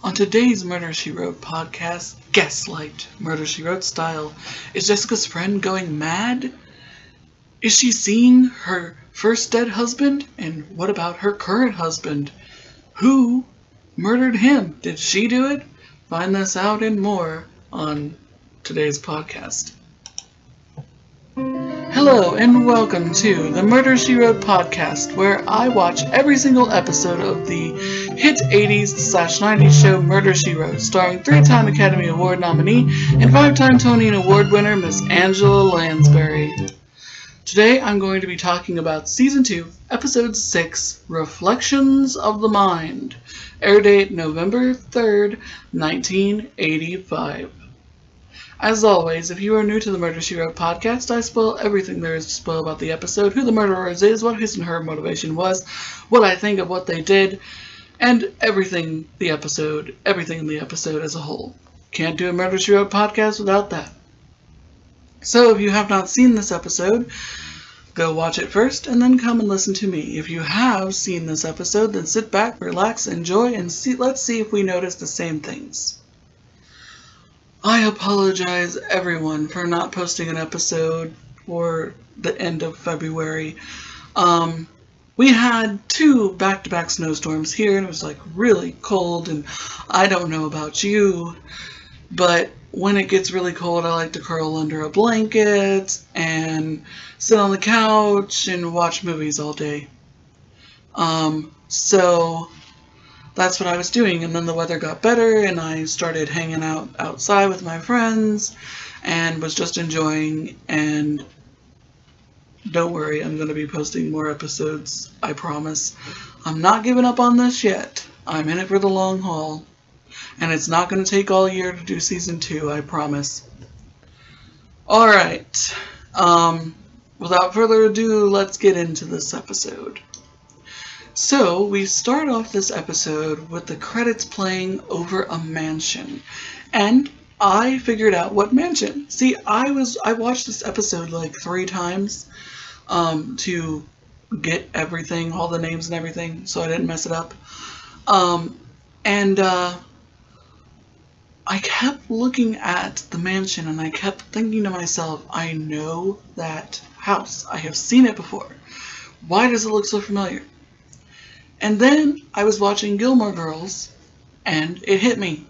On today's Murder, She Wrote podcast, Gaslight, Murder, She Wrote style, is Jessica's friend going mad? Is she seeing her first dead husband? And what about her current husband? Who murdered him? Did she do it? Find this out and more on today's podcast. Hello and welcome to the Murder, She Wrote podcast, where I watch every single episode of the hit 80s/90s show Murder, She Wrote, starring 3-time Academy Award nominee and 5-time Tony Award winner Miss Angela Lansbury. Today I'm going to be talking about Season 2, Episode 6, Reflections of the Mind, air date November 3rd, 1985. As always, if you are new to the Murder, She Wrote podcast, I spoil everything there is to spoil about the episode, who the murderer is, what his and her motivation was, what I think of what they did, and everything in the episode as a whole. Can't do a Murder, She Wrote podcast without that. So if you have not seen this episode, go watch it first and then come and listen to me. If you have seen this episode, then sit back, relax, enjoy, and let's see if we notice the same things. I apologize, everyone, for not posting an episode for the end of February. We had 2 back-to-back snowstorms here, and it was really cold, and I don't know about you, but when it gets really cold, I like to curl under a blanket and sit on the couch and watch movies all day. So that's what I was doing, and then the weather got better, and I started hanging out outside with my friends, and was just enjoying, and don't worry, I'm going to be posting more episodes, I promise. I'm not giving up on this yet. I'm in it for the long haul, and it's not going to take all year to do Season 2, I promise. Alright, without further ado, let's get into this episode. So, we start off this episode with the credits playing over a mansion, and I figured out what mansion. See, I watched this episode 3 times to get everything, all the names and everything, so I didn't mess it up. I kept looking at the mansion, and I kept thinking to myself, I know that house. I have seen it before. Why does it look so familiar? And then I was watching Gilmore Girls, and it hit me.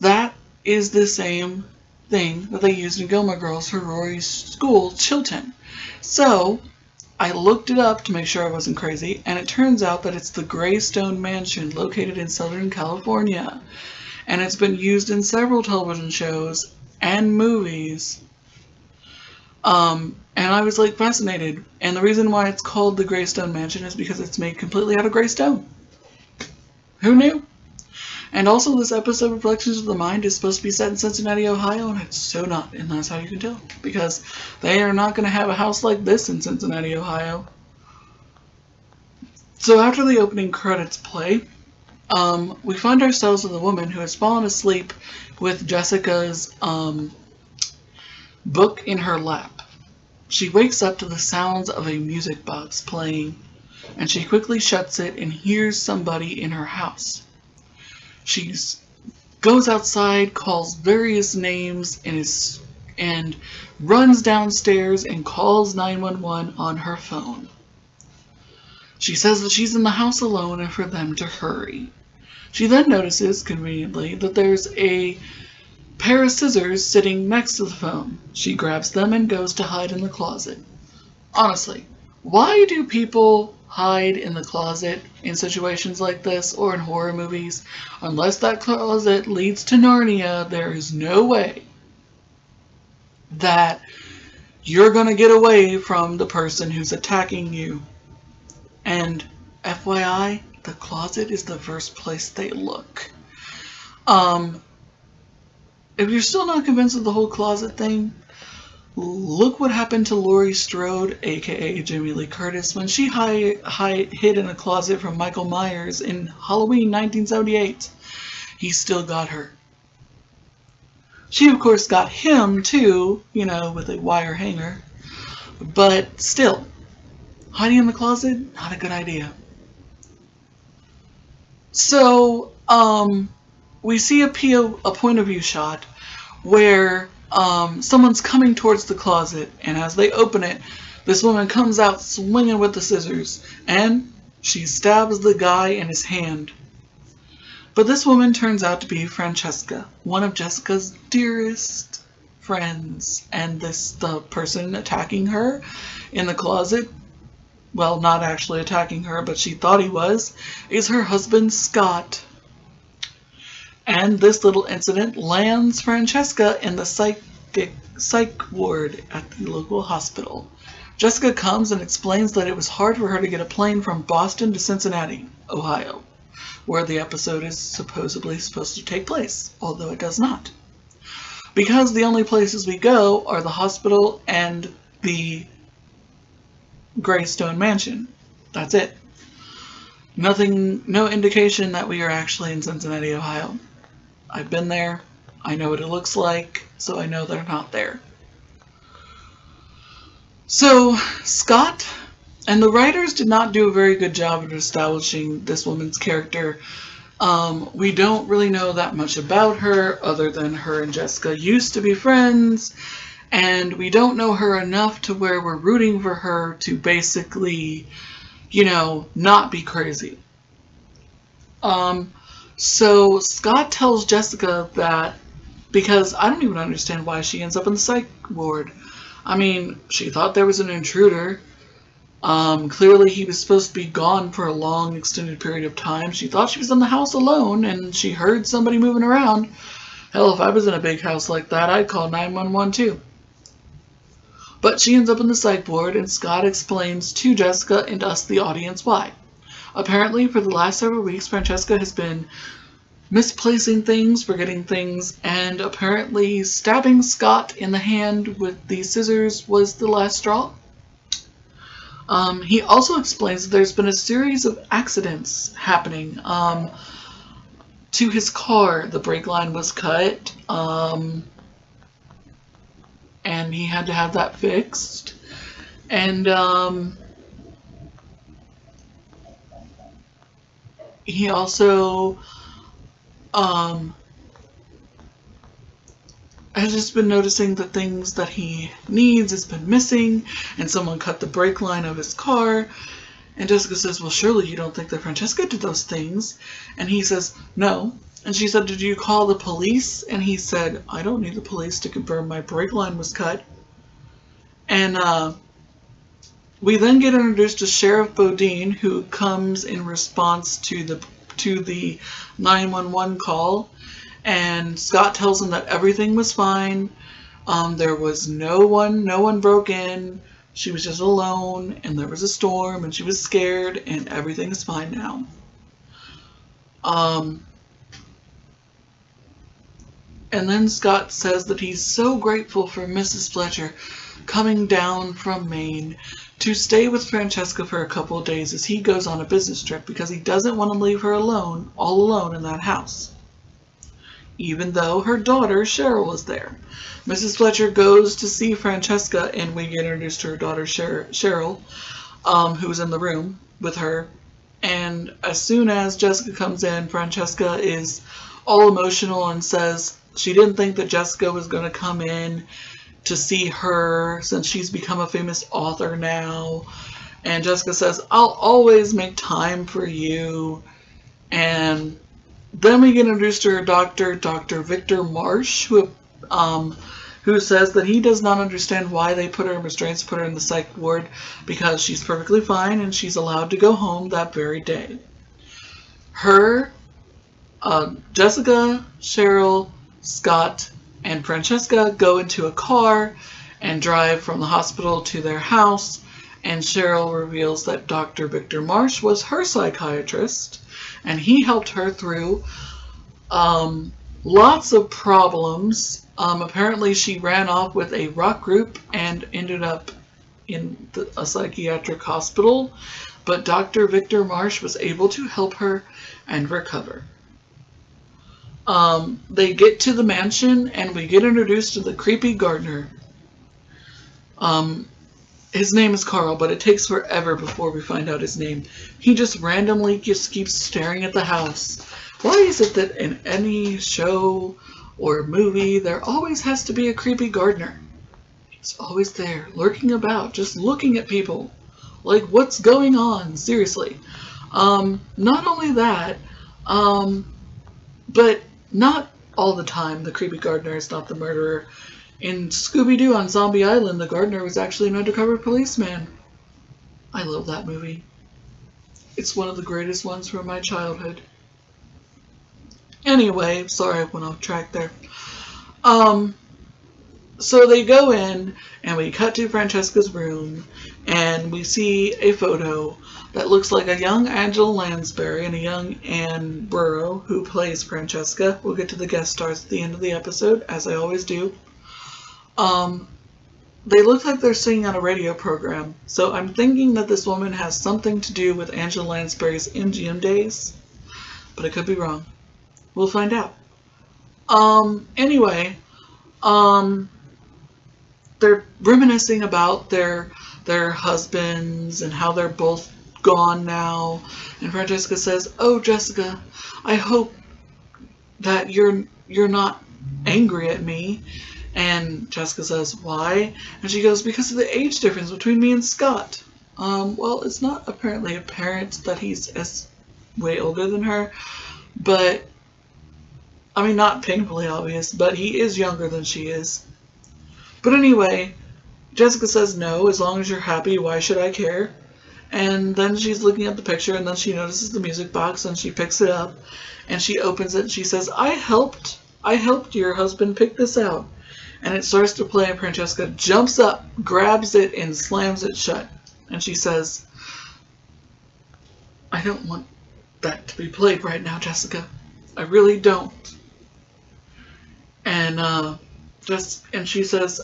That is the same thing that they used in Gilmore Girls for Rory's school, Chilton. So I looked it up to make sure I wasn't crazy, and it turns out that it's the Greystone Mansion located in Southern California. And it's been used in several television shows and movies. And I was fascinated. And the reason why it's called the Greystone Mansion is because it's made completely out of gray stone. Who knew? And also this episode, Reflections of the Mind, is supposed to be set in Cincinnati, Ohio, and it's so not. And that's how you can tell. Because they are not going to have a house like this in Cincinnati, Ohio. So after the opening credits play, we find ourselves with a woman who has fallen asleep with Jessica's book in her lap. She wakes up to the sounds of a music box playing, and she quickly shuts it and hears somebody in her house. She goes outside, calls various names, and runs downstairs and calls 911 on her phone. She says that she's in the house alone and for them to hurry. She then notices, conveniently, that there's a pair of scissors sitting next to the phone. She grabs them and goes to hide in the closet. Honestly, why do people hide in the closet in situations like this or in horror movies? Unless that closet leads to Narnia, there is no way that you're going to get away from the person who's attacking you. And FYI, the closet is the first place they look. If you're still not convinced of the whole closet thing, look what happened to Laurie Strode, aka Jamie Lee Curtis, when she hid in a closet from Michael Myers in Halloween 1978. He still got her. She, of course, got him, too, with a wire hanger. But still, hiding in the closet, not a good idea. So, we see a point of view shot where someone's coming towards the closet, and as they open it, this woman comes out swinging with the scissors, and she stabs the guy in his hand. But this woman turns out to be Francesca, one of Jessica's dearest friends, and the person attacking her in the closet, well, not actually attacking her, but she thought he was, is her husband Scott. And this little incident lands Francesca in the psych ward at the local hospital. Jessica comes and explains that it was hard for her to get a plane from Boston to Cincinnati, Ohio, where the episode is supposedly supposed to take place, although it does not. Because the only places we go are the hospital and the Greystone Mansion. That's it. Nothing, no indication that we are actually in Cincinnati, Ohio. I've been there. I know what it looks like, so I know they're not there. So, Scott and the writers did not do a very good job of establishing this woman's character. We don't really know that much about her, other than her and Jessica used to be friends, and we don't know her enough to where we're rooting for her to basically, not be crazy. So Scott tells Jessica that, because I don't even understand why she ends up in the psych ward. I mean, she thought there was an intruder. Clearly he was supposed to be gone for a long extended period of time. She thought she was in the house alone and she heard somebody moving around. Hell, if I was in a big house like that, I'd call 911 too. But she ends up in the psych ward, and Scott explains to Jessica and us, the audience, why. Apparently, for the last several weeks, Francesca has been misplacing things, forgetting things, and apparently stabbing Scott in the hand with the scissors was the last straw. He also explains that there's been a series of accidents happening to his car. The brake line was cut, and he had to have that fixed. And he also has just been noticing the things that he needs has been missing, and someone cut the brake line of his car. And Jessica says, well, surely you don't think that Francesca did those things? And he says, no. And she said, did you call the police? And he said, I don't need the police to confirm my brake line was cut. And we then get introduced to Sheriff Bodine, who comes in response to the 911 call. And Scott tells him that everything was fine. There was no one broke in. She was just alone, and there was a storm, and she was scared, and everything is fine now. And then Scott says that he's so grateful for Mrs. Fletcher coming down from Maine to stay with Francesca for a couple of days as he goes on a business trip, because he doesn't want to leave her all alone in that house, even though her daughter Cheryl is there. Mrs. Fletcher goes to see Francesca, and we get introduced to her daughter Cheryl, who's in the room with her. And as soon as Jessica comes in, Francesca is all emotional and says she didn't think that Jessica was going to come in to see her since she's become a famous author now. And Jessica says, I'll always make time for you. And then we get introduced to her doctor, Dr. Victor Marsh, who says that he does not understand why they put her in restraints, put her in the psych ward, because she's perfectly fine and she's allowed to go home that very day. Jessica, Cheryl, Scott, and Francesca go into a car and drive from the hospital to their house, and Cheryl reveals that Dr. Victor Marsh was her psychiatrist, and he helped her through lots of problems. Apparently she ran off with a rock group and ended up in a psychiatric hospital, but Dr. Victor Marsh was able to help her and recover. They get to the mansion, and we get introduced to the creepy gardener. His name is Carl, but it takes forever before we find out his name. He just randomly just keeps staring at the house. Why is it that in any show or movie there always has to be a creepy gardener? He's always there, lurking about, just looking at people. Like, what's going on? Seriously. Not only that, but not all the time the creepy gardener is not the murderer. In Scooby-Doo on Zombie Island, the gardener was actually an undercover policeman. I love that movie. It's one of the greatest ones from my childhood. Anyway, sorry I went off track there. So they go in, and we cut to Francesca's room, and we see a photo that looks like a young Angela Lansbury and a young Anne Burrow, who plays Francesca. We'll get to the guest stars at the end of the episode, as I always do. They look like they're singing on a radio program, so I'm thinking that this woman has something to do with Angela Lansbury's MGM days, but I could be wrong. We'll find out. Anyway, they're reminiscing about their husbands and how they're both gone now, and Francesca says, "Oh, Jessica, I hope that you're not angry at me." And Jessica says, "Why?" And she goes, "Because of the age difference between me and Scott." Well, it's not apparently apparent that he's way older than her, but, I mean, not painfully obvious, but he is younger than she is. But anyway, Jessica says, "No, as long as you're happy, why should I care?" And then she's looking at the picture, and then she notices the music box, and she picks it up, and she opens it, and she says, I helped your husband pick this out." And it starts to play, and Francesca jumps up, grabs it, and slams it shut. And she says, "I don't want that to be played right now, Jessica. I really don't." And and she says,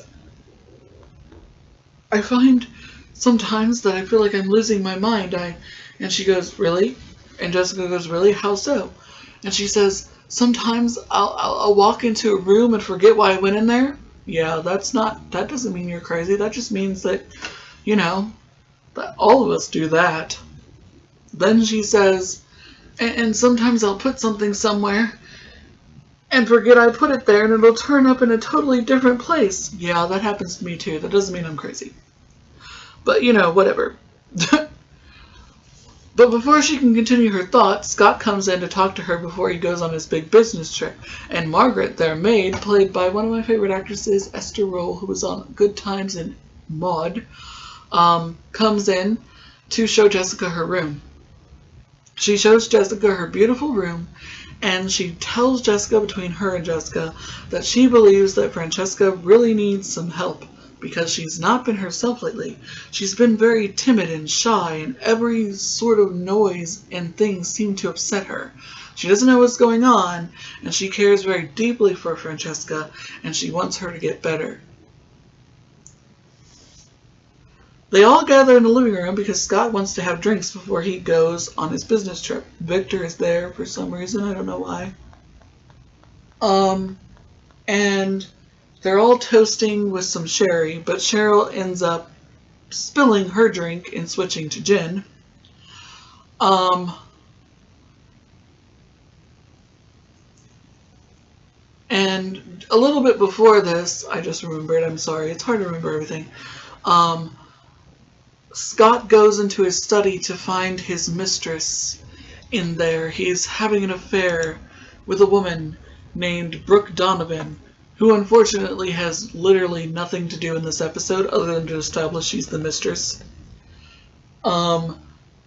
"I find sometimes that I feel like I'm losing my mind. And she goes, "Really?" And Jessica goes, "Really? How so?" And she says, "Sometimes I'll walk into a room and forget why I went in there." Yeah, that doesn't mean you're crazy. That just means that, that all of us do that. Then she says, and sometimes I'll put something somewhere and forget I put it there, and it'll turn up in a totally different place. Yeah, that happens to me too. That doesn't mean I'm crazy. But, whatever. But before she can continue her thoughts, Scott comes in to talk to her before he goes on his big business trip. And Margaret, their maid, played by one of my favorite actresses, Esther Roll, who was on Good Times and Maude, comes in to show Jessica her room. She shows Jessica her beautiful room, and she tells Jessica, between her and Jessica, that she believes that Francesca really needs some help, because she's not been herself lately. She's been very timid and shy, and every sort of noise and things seem to upset her. She doesn't know what's going on, and she cares very deeply for Francesca, and she wants her to get better. They all gather in the living room because Scott wants to have drinks before he goes on his business trip. Victor is there for some reason, I don't know why. And they're all toasting with some sherry, but Cheryl ends up spilling her drink and switching to gin. And a little bit before this, I just remembered, I'm sorry, it's hard to remember everything. Scott goes into his study to find his mistress in there. He's having an affair with a woman named Brooke Donovan, who unfortunately has literally nothing to do in this episode other than to establish she's the mistress. And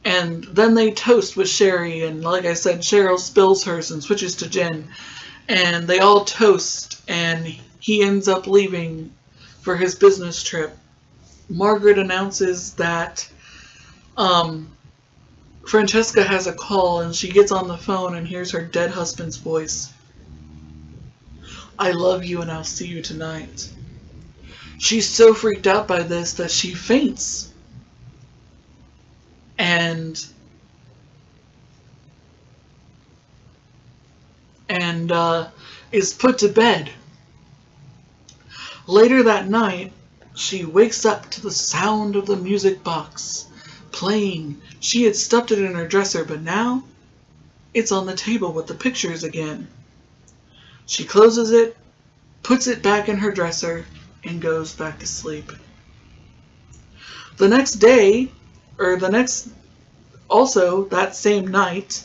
then they toast with sherry, and like I said, Cheryl spills hers and switches to gin. And they all toast, and he ends up leaving for his business trip. Margaret announces that Francesca has a call, and she gets on the phone and hears her dead husband's voice. "I love you, and I'll see you tonight." She's so freaked out by this that she faints and is put to bed. Later that night, she wakes up to the sound of the music box playing. She had stuffed it in her dresser, but now it's on the table with the pictures again. She closes it, puts it back in her dresser, and goes back to sleep. The next day, also that same night,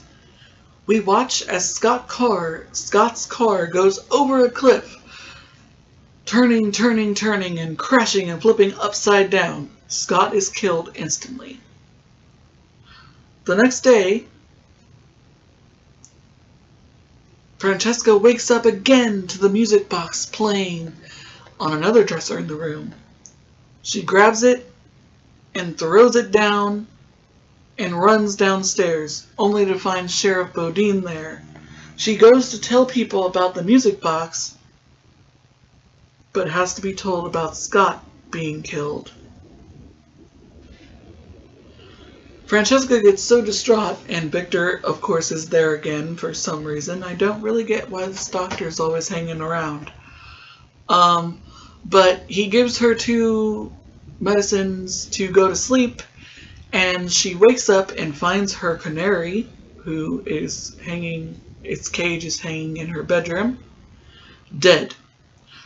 we watch as Scott's car goes over a cliff, turning, and crashing and flipping upside down. Scott is killed instantly. The next day, Francesca wakes up again to the music box playing on another dresser in the room. She grabs it and throws it down and runs downstairs, only to find Sheriff Bodine there. She goes to tell people about the music box, but has to be told about Scott being killed. Francesca gets so distraught, and Victor, of course, is there again for some reason. I don't really get why this doctor's always hanging around. But he gives her 2 medicines to go to sleep, and she wakes up and finds her canary, who is hanging, its cage is hanging in her bedroom, dead.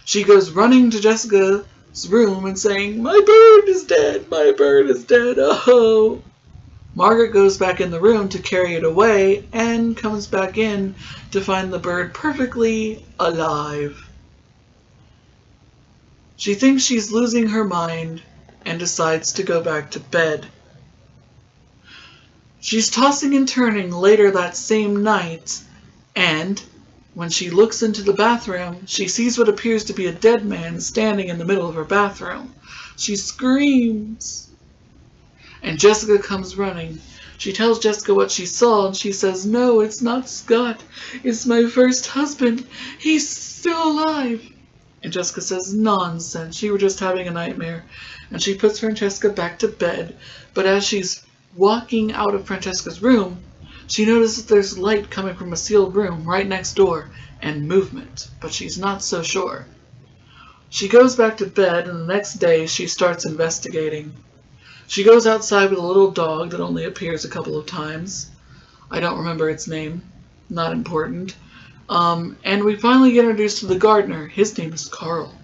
She goes running to Jessica's room and saying, "My bird is dead, my bird is dead, oh." Margaret goes back in the room to carry it away and comes back in to find the bird perfectly alive. She thinks she's losing her mind and decides to go back to bed. She's tossing and turning later that same night, and when she looks into the bathroom, she sees what appears to be a dead man standing in the middle of her bathroom. She screams, and Jessica comes running. She tells Jessica what she saw, and she says, "No, it's not Scott. It's my first husband. He's still alive." And Jessica says, "Nonsense. You were just having a nightmare." And she puts Francesca back to bed. But as she's walking out of Francesca's room, she notices there's light coming from a sealed room right next door, and movement, but she's not so sure. She goes back to bed, and the next day she starts investigating. She goes outside with a little dog that only appears a couple of times. I don't remember its name. Not important. And we finally get introduced to the gardener. His name is Carl.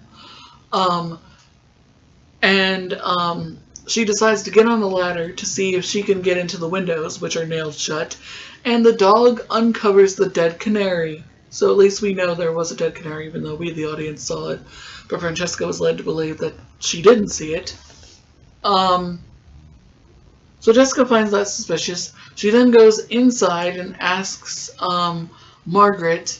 She decides to get on the ladder to see if she can get into the windows, which are nailed shut, and the dog uncovers the dead canary. So at least we know there was a dead canary, even though we, the audience, saw it. But Francesca was led to believe that she didn't see it. So Jessica finds that suspicious. She then goes inside and asks Margaret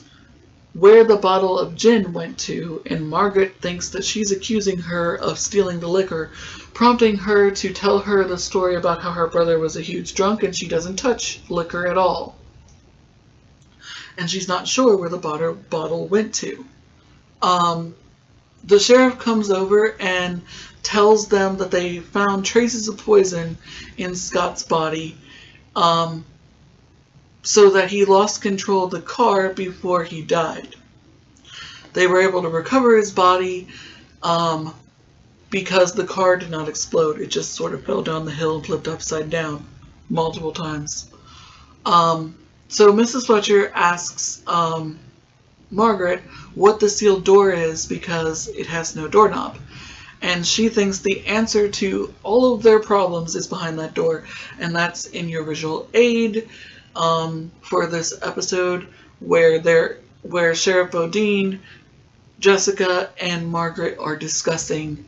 where the bottle of gin went to, and Margaret thinks that she's accusing her of stealing the liquor, prompting her to tell her the story about how her brother was a huge drunk and she doesn't touch liquor at all. And she's not sure where the bottle went to. The sheriff comes over and tells them that they found traces of poison in Scott's body, so that he lost control of the car before he died. They were able to recover his body because the car did not explode. It just sort of fell down the hill and flipped upside down multiple times. So Mrs. Fletcher asks Margaret what the sealed door is because it has no doorknob. And she thinks the answer to all of their problems is behind that door. And that's in your visual aid for this episode where Sheriff Bodine, Jessica, and Margaret are discussing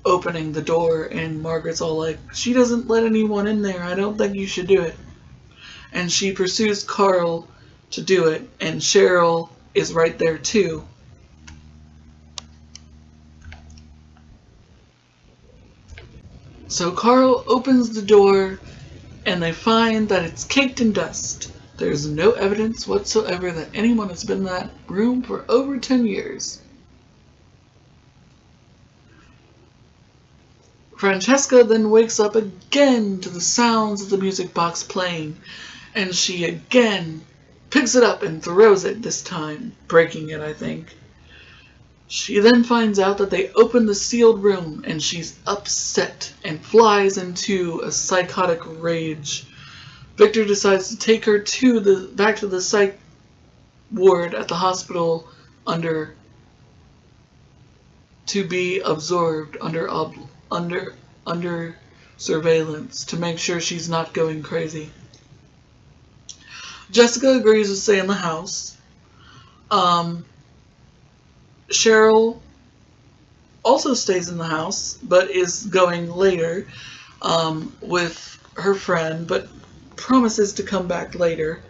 opening the door. And Margaret's all like, "She doesn't let anyone in there. I don't think you should do it." And she pursues Carl to do it. And Cheryl is right there too. So Carl opens the door, and they find that it's caked in dust. There's no evidence whatsoever that anyone has been in that room for over 10 years. Francesca then wakes up again to the sounds of the music box playing, and she again picks it up and throws it, this time breaking it, I think. She then finds out that they opened the sealed room, and she's upset and flies into a psychotic rage. Victor decides to take her back to the psych ward at the hospital to be absorbed under surveillance to make sure she's not going crazy. Jessica agrees to stay in the house. Cheryl also stays in the house, but is going later with her friend, but promises to come back later.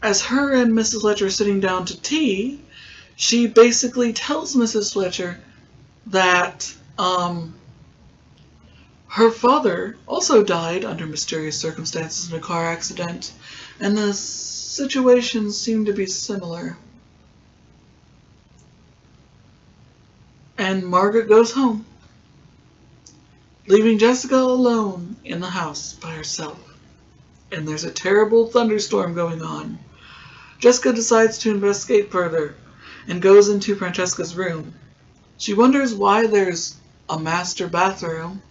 As her and Mrs. Fletcher are sitting down to tea, she basically tells Mrs. Fletcher that her father also died under mysterious circumstances in a car accident, and the situations seem to be similar. And Margaret goes home, leaving Jessica alone in the house by herself. And there's a terrible thunderstorm going on. Jessica decides to investigate further and goes into Francesca's room. She wonders why there's a master bathroom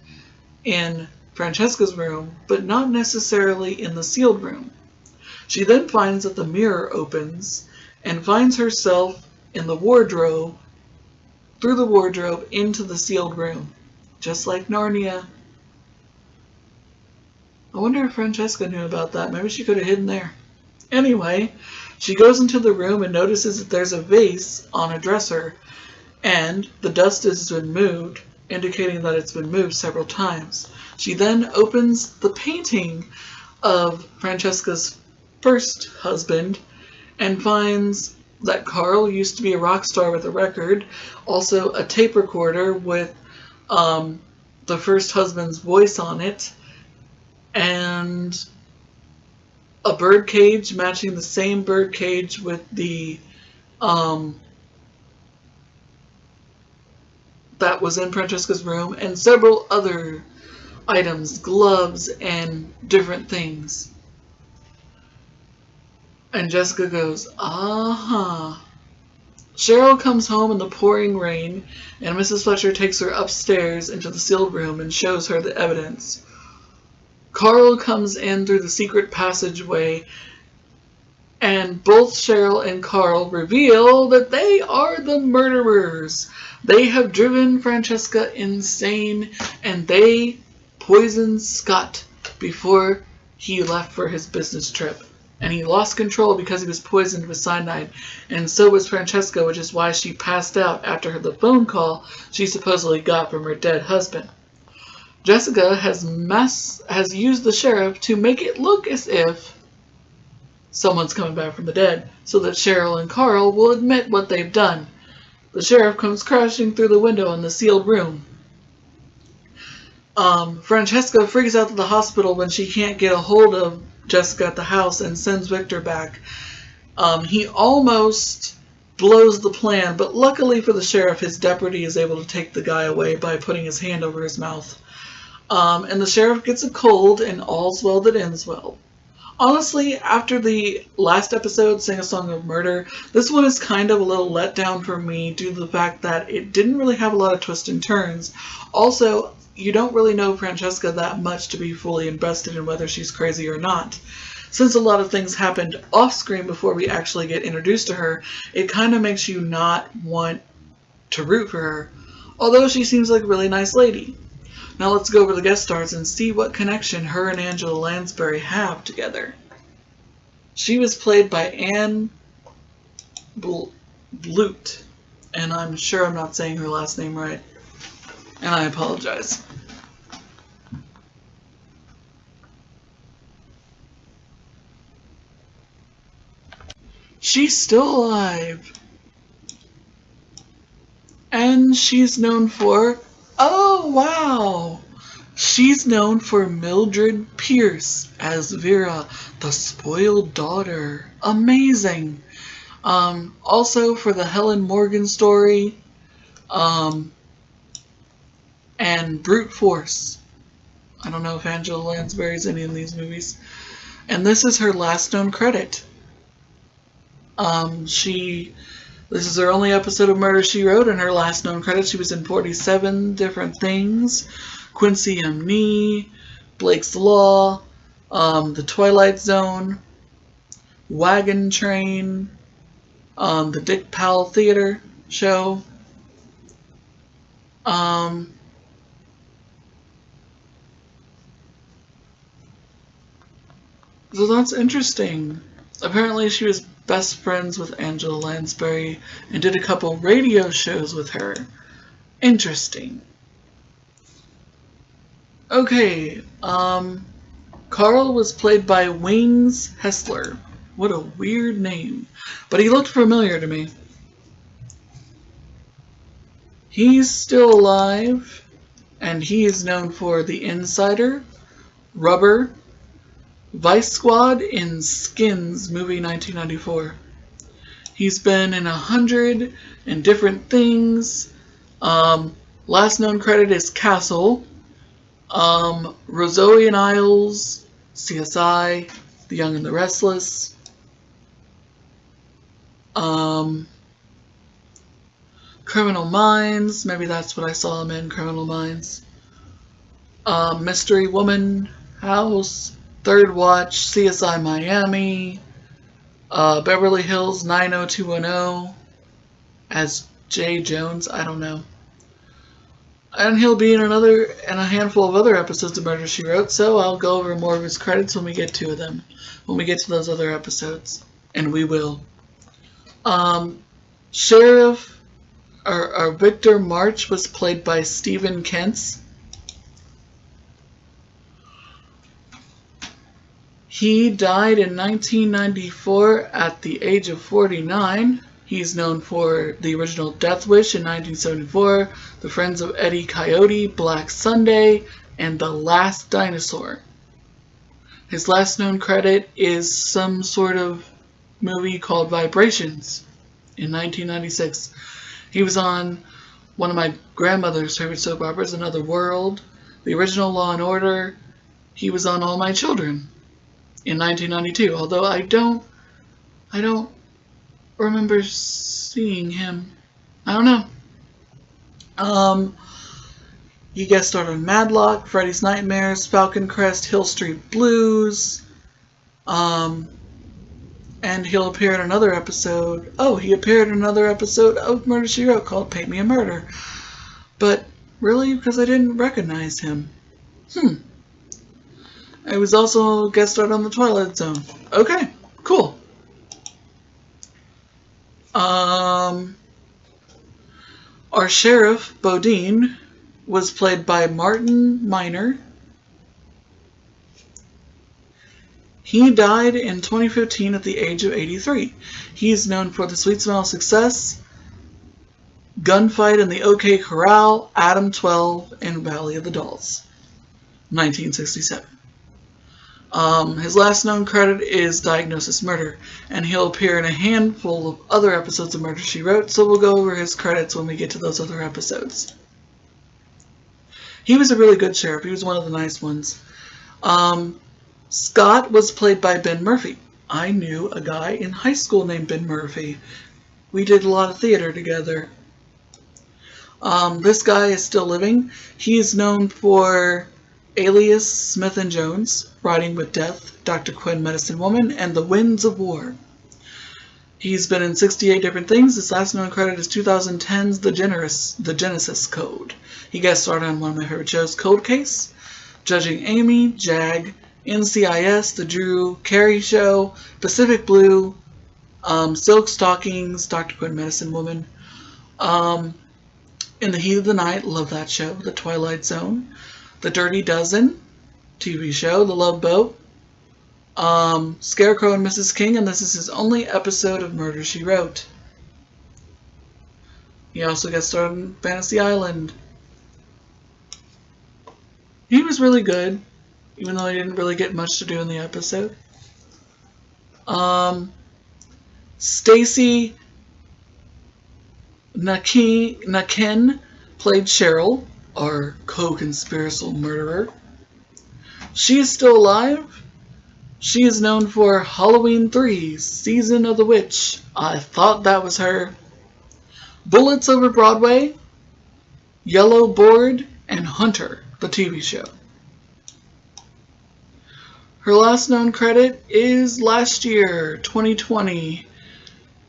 in Francesca's room, but not necessarily in the sealed room. She then finds that the mirror opens and finds herself in the wardrobe, through the wardrobe into the sealed room, just like Narnia. I wonder if Francesca knew about that. Maybe she could have hidden there. Anyway, she goes into the room and notices that there's a vase on a dresser, and the dust has been moved, indicating that it's been moved several times. She then opens the painting of Francesca's first husband and finds that Carl used to be a rock star with a record, also a tape recorder with the first husband's voice on it, and a bird cage matching the same bird cage with the that was in Francesca's room, and several other items, gloves, and different things. And Jessica goes, uh-huh. Cheryl comes home in the pouring rain, and Mrs. Fletcher takes her upstairs into the sealed room and shows her the evidence. Carl comes in through the secret passageway, and both Cheryl and Carl reveal that they are the murderers. They have driven Francesca insane, and they poisoned Scott before he left for his business trip. And he lost control because he was poisoned with cyanide. And so was Francesca, which is why she passed out after the phone call she supposedly got from her dead husband. Jessica has used the sheriff to make it look as if someone's coming back from the dead, so that Cheryl and Carl will admit what they've done. The sheriff comes crashing through the window in the sealed room. Francesca freaks out to the hospital when she can't get a hold of Jessica at the house and sends Victor back. He almost blows the plan, but luckily for the sheriff, his deputy is able to take the guy away by putting his hand over his mouth. And the sheriff gets a cold, and all's well that ends well. Honestly, after the last episode, Sing a Song of Murder, this one is kind of a little letdown for me due to the fact that it didn't really have a lot of twists and turns. Also, you don't really know Francesca that much to be fully invested in whether she's crazy or not. Since a lot of things happened off screen before we actually get introduced to her, it kind of makes you not want to root for her, although she seems like a really nice lady. Now let's go over the guest stars and see what connection her and Angela Lansbury have together. She was played by Anne Blute, and I'm sure I'm not saying her last name right, and I apologize. She's still alive, and she's known for, oh wow, she's known for Mildred Pierce as Vera, the spoiled daughter. Amazing. Also for the Helen Morgan story, and Brute Force. I don't know if Angela Lansbury's in any of these movies. And this is her last known credit. She This is her only episode of Murder, She Wrote, and her last known credits. She was in 47 different things. Quincy M. Blake's Law, The Twilight Zone, Wagon Train, the Dick Powell Theater show. So that's interesting. Apparently she was best friends with Angela Lansbury and did a couple radio shows with her. Interesting. Okay, Carl was played by Wings Hessler. What a weird name. But he looked familiar to me. He's still alive, and he is known for The Insider, Rubber, Vice Squad, and Skins movie 1994. He's been in 100 and different things. Last known credit is Castle, Rosario and Isles, CSI, The Young and the Restless, Criminal Minds, maybe that's what I saw him in, Criminal Minds, Mystery Woman House, Third Watch, CSI Miami, Beverly Hills 90210 as Jay Jones, I don't know. And he'll be in a handful of other episodes of Murder, She Wrote, so I'll go over more of his credits when we get to them. When we get to those other episodes. And we will. Sheriff, or Victor March was played by Stephen Kentz. He died in 1994 at the age of 49. He's known for the original Death Wish in 1974, The Friends of Eddie Coyote, Black Sunday, and The Last Dinosaur. His last known credit is some sort of movie called Vibrations in 1996. He was on one of my grandmother's favorite soap operas, Another World, the original Law and Order. He was on All My Children in 1992, although I don't remember seeing him. I don't know. He guest starred on Madlock, Freddy's Nightmares, Falcon Crest, Hill Street Blues, and he'll appear in another episode. Oh, he appeared in another episode of Murder, She Wrote called Paint Me a Murder. But really, because I didn't recognize him. I was also guest starred on The Twilight Zone. Okay, cool. Our sheriff, Bodine, was played by Martin Miner. He died in 2015 at the age of 83. He's known for The Sweet Smell of Success, Gunfight in the OK Corral, Adam 12, and Valley of the Dolls, 1967. His last known credit is Diagnosis Murder, and he'll appear in a handful of other episodes of Murder, She Wrote, so we'll go over his credits when we get to those other episodes. He was a really good sheriff. He was one of the nice ones. Scott was played by Ben Murphy. I knew a guy in high school named Ben Murphy. We did a lot of theater together. This guy is still living. He's known for Alias, Smith & Jones, Riding with Death, Dr. Quinn, Medicine Woman, and The Winds of War. He's been in 68 different things. His last known credit is 2010's The Genesis Code. He guest starred on one of my favorite shows, Cold Case, Judging Amy, JAG, NCIS, The Drew Carey Show, Pacific Blue, Silk Stockings, Dr. Quinn, Medicine Woman, In the Heat of the Night, love that show, The Twilight Zone, The Dirty Dozen TV show, The Love Boat, Scarecrow and Mrs. King, and this is his only episode of Murder, She Wrote. He also got started in Fantasy Island. He was really good, even though he didn't really get much to do in the episode. Stacy Naken played Cheryl, our co-conspiratorial murderer. She is still alive. She is known for Halloween 3, Season of the Witch. I thought that was her. Bullets Over Broadway, Yellow Board, and Hunter, the TV show. Her last known credit is last year, 2020,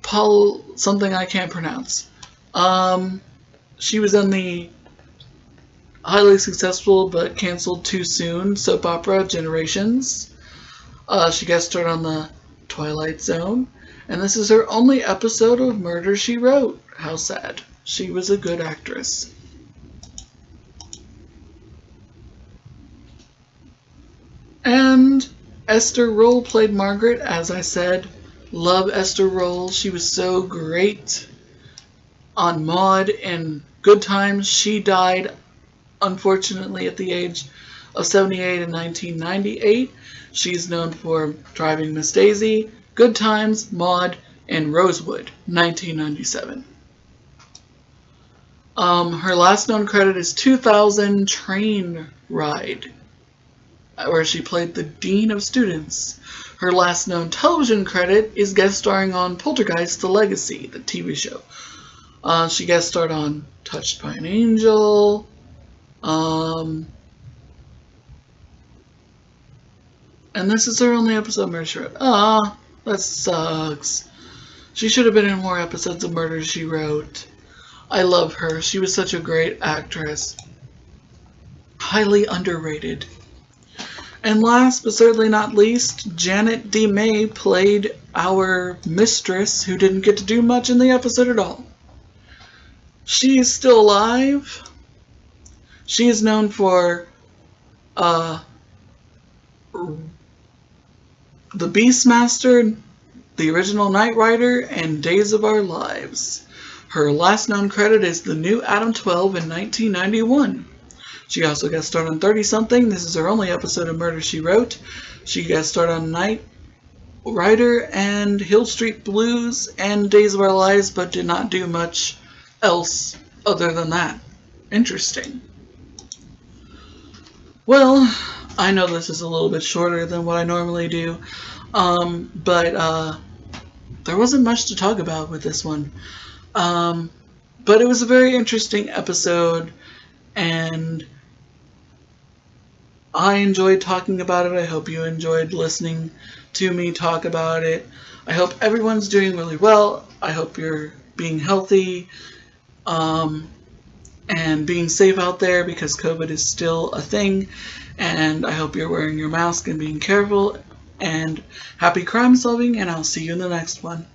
Paul something I can't pronounce. She was in the highly successful but canceled too soon soap opera Generations. She guest starred on the Twilight Zone, and this is her only episode of Murder, She Wrote. How sad. She was a good actress. And Esther Roll played Margaret, as I said. Love Esther Roll. She was so great on Maude and Good Times. She died, unfortunately, at the age of 78 in 1998. She's known for Driving Miss Daisy, Good Times, Maude, and Rosewood, 1997. Her last known credit is 2000 Train Ride, where she played the Dean of Students. Her last known television credit is guest starring on Poltergeist: The Legacy, the TV show. She guest starred on Touched by an Angel, and this is her only episode of Murder, She Wrote. That sucks. She should have been in more episodes of Murder, She Wrote. I love her. She was such a great actress. Highly underrated. And last but certainly not least, Janet D. May played our mistress who didn't get to do much in the episode at all. She is still alive. She is known for The Beastmaster, the original Knight Rider, and Days of Our Lives. Her last known credit is The New Adam 12 in 1991. She also guest starred on 30-something. This is her only episode of Murder, She Wrote. She guest starred on Knight Rider and Hill Street Blues and Days of Our Lives, but did not do much else other than that. Interesting. Well, I know this is a little bit shorter than what I normally do, but there wasn't much to talk about with this one. But it was a very interesting episode, and I enjoyed talking about it. I hope you enjoyed listening to me talk about it. I hope everyone's doing really well. I hope you're being healthy, and being safe out there, because COVID is still a thing. And I hope you're wearing your mask and being careful. And happy crime solving, and I'll see you in the next one.